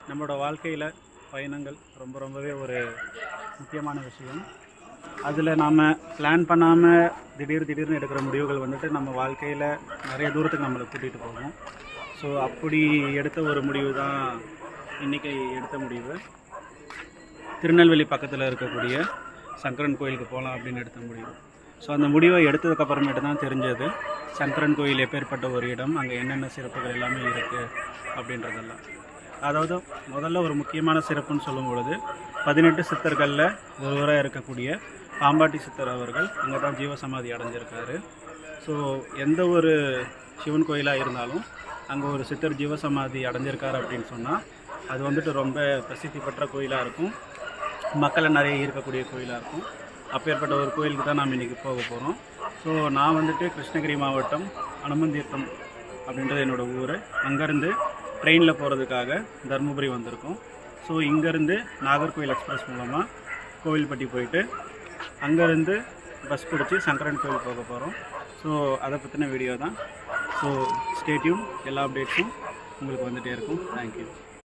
நம்மளோட வாழ்க்கையில் பயணங்கள் ரொம்பவே ஒரு முக்கியமான விஷயம். அதில் நாம் பிளான் பண்ணாமல் திடீர்னு எடுக்கிற முடிவுகள் வந்துட்டு நம்ம வாழ்க்கையில் நிறைய தூரத்துக்கு நம்மளை கூட்டிகிட்டு போகும். ஸோ அப்படி எடுத்த ஒரு முடிவு தான் இன்றைக்கி எடுத்த முடிவு. திருநெல்வேலி பக்கத்தில் இருக்கக்கூடிய சங்கரன் கோயிலுக்கு போகலாம் அப்படின்னு எடுத்த முடிவு. ஸோ அந்த முடிவை எடுத்ததுக்கப்புறமேட்டு தான் தெரிஞ்சது சங்கரன் கோயில் எப்பேற்பட்ட ஒரு இடம், அங்கே என்னென்ன சிறப்புகள் எல்லாமே இருக்குது அப்படின்றதெல்லாம். அதாவது முதல்ல ஒரு முக்கியமான சிறப்புன்னு சொல்லும் பொழுது 18 சித்தர்களில் ஒருவராக இருக்கக்கூடிய பாம்பாட்டி சித்தர் அவர்கள் அங்கே தான் ஜீவசமாதி அடைஞ்சிருக்காரு. ஸோ எந்த ஒரு சிவன் கோயிலாக இருந்தாலும் அங்கே ஒரு சித்தர் ஜீவசமாதி அடைஞ்சிருக்காரு அப்படின்னு சொன்னால் அது வந்துட்டு ரொம்ப பிரசித்தி பெற்ற கோயிலாக இருக்கும், மக்களை நிறைய ஈர்க்கக்கூடிய கோயிலாக இருக்கும். அப்பேற்பட்ட ஒரு கோயிலுக்கு தான் நாம் இன்றைக்கி போக போகிறோம். ஸோ நான் வந்துட்டு கிருஷ்ணகிரி மாவட்டம் அனுமந்தீர்த்தம் அப்படின்றது என்னோடய ஊர். அங்கேருந்து ட்ரெயினில் போகிறதுக்காக தருமபுரி வந்திருக்கோம். ஸோ இங்கேருந்து நாகர்கோவில் எக்ஸ்பிரஸ் மூலமாக கோவில்பட்டி போயிட்டு அங்கேருந்து பஸ் பிடிச்சி சங்கரன் கோவில் போக போகிறோம். ஸோ அதை பற்றின வீடியோ தான். ஸோ ஸ்டே டியூன், எல்லா அப்டேட்ஸும் உங்களுக்கு வந்துகிட்டே இருக்கும். தேங்க்யூ.